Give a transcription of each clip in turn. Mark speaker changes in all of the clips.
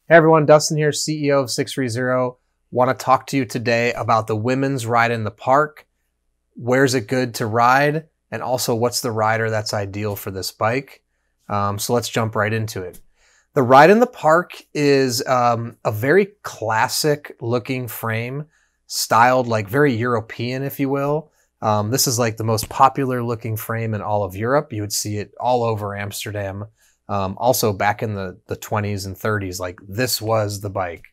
Speaker 1: Hey everyone, Dustin here, CEO of 630. Want to talk to you today about the women's ride in the park. Where's it good to ride? And also what's the rider that's ideal for this bike? So let's jump right into it. The ride in the park is a very classic looking frame, styled like very European, if you will. This is like the most popular looking frame in all of Europe. You would see it all over Amsterdam. Also back in the 20s and 30s, like this was the bike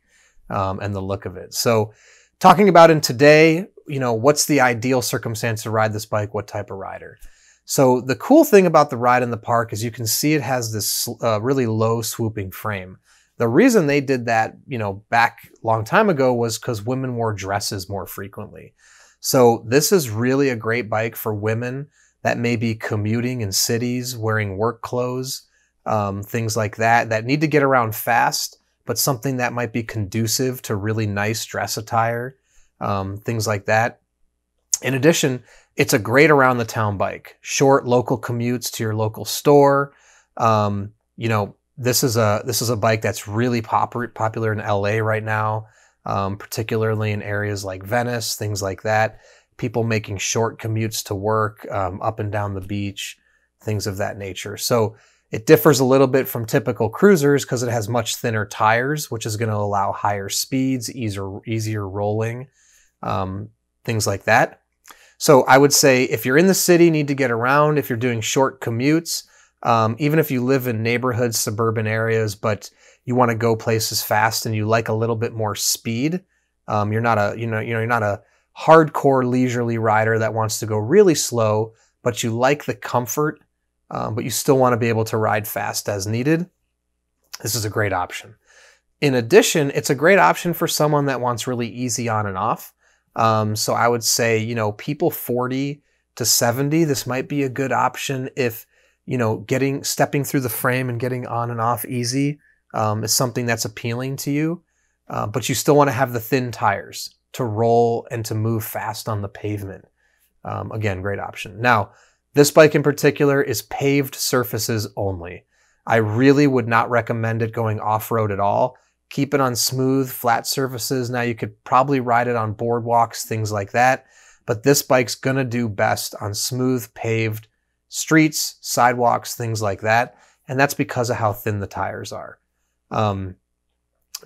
Speaker 1: and the look of it. So talking about in today, what's the ideal circumstance to ride this bike? What type of rider? So the cool thing about the ride in the park is you can see it has this really low swooping frame. The reason they did that, back a long time ago was because women wore dresses more frequently. So this is really a great bike for women that may be commuting in cities, wearing work clothes, things like that need to get around fast, but something that might be conducive to really nice dress attire, things like that. In addition, it's a great around the town bike, short local commutes to your local store. This is a bike that's really popular in LA right now, particularly in areas like Venice, things like that. People making short commutes to work, up and down the beach, things of that nature. So it differs a little bit from typical cruisers because it has much thinner tires, which is going to allow higher speeds, easier rolling, things like that. So I would say if you're in the city, need to get around, if you're doing short commutes, even if you live in neighborhoods, suburban areas, but you want to go places fast and you like a little bit more speed, you're not a hardcore leisurely rider that wants to go really slow, but you like the comfort, but you still want to be able to ride fast as needed. This is a great option. In addition, it's a great option for someone that wants really easy on and off. So I would say, people 40 to 70, this might be a good option if, stepping through the frame and getting on and off easy is something that's appealing to you. But you still want to have the thin tires to roll and to move fast on the pavement. Again, great option. Now, this bike in particular is paved surfaces only. I really would not recommend it going off-road at all. Keep it on smooth, flat surfaces. Now you could probably ride it on boardwalks, things like that, but this bike's gonna do best on smooth, paved streets, sidewalks, things like that, and that's because of how thin the tires are.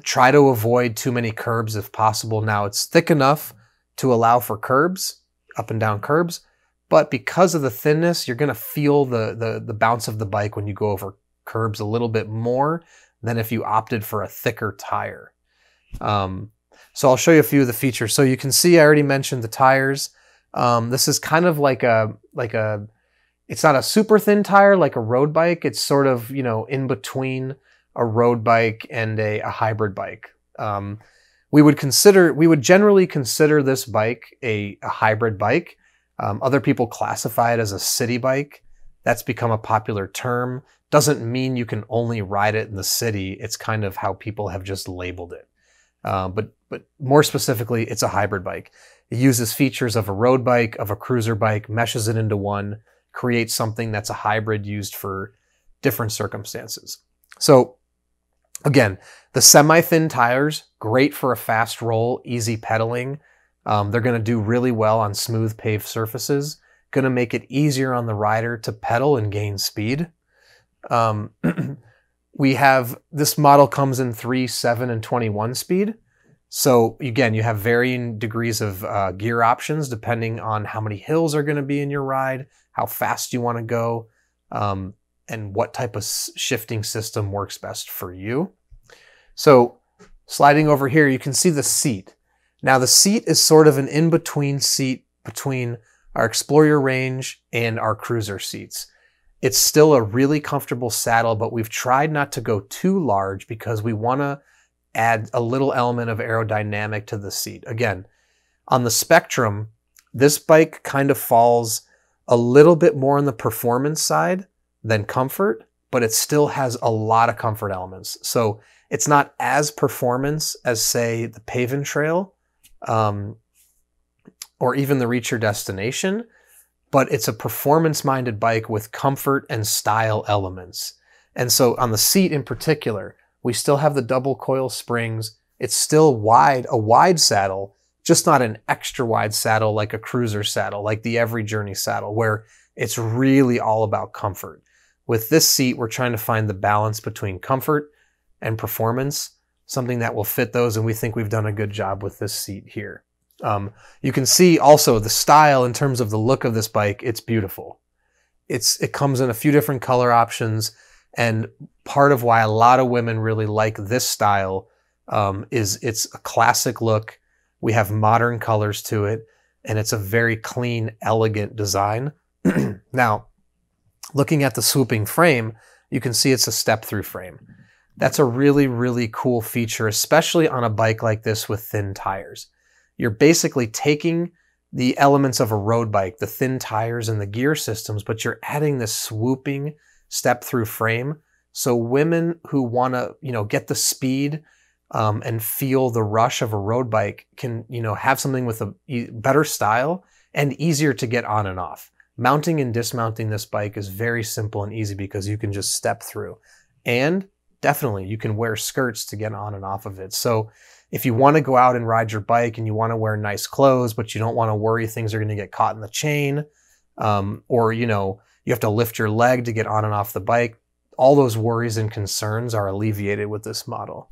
Speaker 1: Try to avoid too many curbs if possible. Now it's thick enough to allow for curbs, up and down curbs, but because of the thinness, you're going to feel the bounce of the bike when you go over curbs a little bit more than if you opted for a thicker tire. So I'll show you a few of the features. So you can see I already mentioned the tires. This is kind of like it's not a super thin tire like a road bike. It's sort of, in between a road bike and a hybrid bike. We would generally consider this bike a hybrid bike. Other people classify it as a city bike. That's become a popular term. Doesn't mean you can only ride it in the city. It's kind of how people have just labeled it. But more specifically, it's a hybrid bike. It uses features of a road bike, of a cruiser bike, meshes it into one, creates something that's a hybrid used for different circumstances. So again, the semi-thin tires, great for a fast roll, easy pedaling. They're going to do really well on smooth paved surfaces, going to make it easier on the rider to pedal and gain speed. This model comes in 3, 7, and 21 speed. So again, you have varying degrees of gear options depending on how many hills are going to be in your ride, how fast you want to go, and what type of shifting system works best for you. So sliding over here, you can see the seat. Now the seat is sort of an in-between seat between our Explore Your Range and our cruiser seats. It's still a really comfortable saddle, but we've tried not to go too large because we want to add a little element of aerodynamic to the seat. Again, on the spectrum, this bike kind of falls a little bit more on the performance side than comfort, but it still has a lot of comfort elements. So it's not as performance as, say, the Pave & Trail, or even the Reach Your Destination, but it's a performance-minded bike with comfort and style elements. And so on the seat in particular, We still have the double coil springs. It's still a wide saddle, just not an extra wide saddle like a cruiser saddle, like the Every Journey saddle, where it's really all about comfort. With this seat, we're trying to find the balance between comfort and performance, something that will fit those, and we think we've done a good job with this seat here. You can see also the style in terms of the look of this bike. It's beautiful. It comes in a few different color options, and part of why a lot of women really like this style is it's a classic look. We have modern colors to it, and it's a very clean, elegant design. Now, looking at the swooping frame, you can see it's a step-through frame. That's a really, really cool feature, especially on a bike like this with thin tires. You're basically taking the elements of a road bike, the thin tires and the gear systems, but you're adding this swooping step-through frame. So women who want to, get the speed and feel the rush of a road bike can, have something with a better style and easier to get on and off. Mounting and dismounting this bike is very simple and easy because you can just step through. And definitely you can wear skirts to get on and off of it. So if you want to go out and ride your bike and you want to wear nice clothes, but you don't want to worry things are going to get caught in the chain, or, you have to lift your leg to get on and off the bike, all those worries and concerns are alleviated with this model.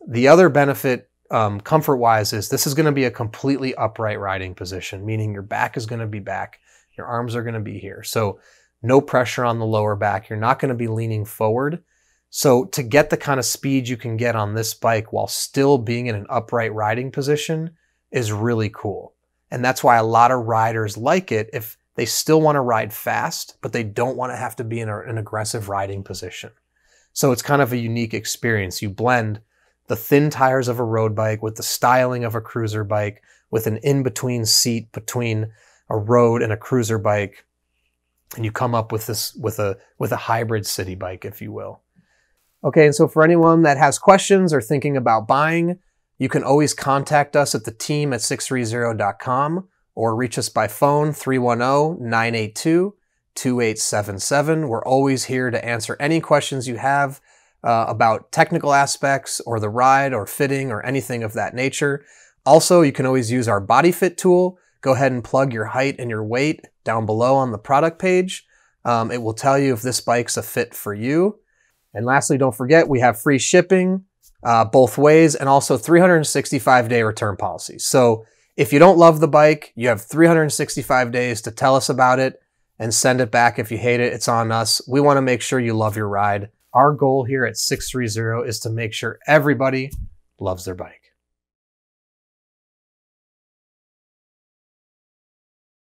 Speaker 1: The other benefit, comfort-wise, is this is going to be a completely upright riding position, meaning your back is going to be back, your arms are going to be here. So no pressure on the lower back. You're not going to be leaning forward. So to get the kind of speed you can get on this bike while still being in an upright riding position is really cool. And that's why a lot of riders like it if they still want to ride fast, but they don't want to have to be in an aggressive riding position. So it's kind of a unique experience. You blend the thin tires of a road bike with the styling of a cruiser bike with an in-between seat between a road and a cruiser bike. And you come up with this with a hybrid city bike, if you will. Okay, and so for anyone that has questions or thinking about buying, you can always contact us at the team at sixthreezero.com or reach us by phone 310-982-2877. We're always here to answer any questions you have about technical aspects or the ride or fitting or anything of that nature. Also, you can always use our body fit tool. Go ahead and plug your height and your weight down below on the product page. It will tell you if this bike's a fit for you. And lastly, don't forget, we have free shipping both ways and also 365-day return policies. So if you don't love the bike, you have 365 days to tell us about it and send it back. If you hate it, it's on us. We want to make sure you love your ride. Our goal here at 630 is to make sure everybody loves their bike.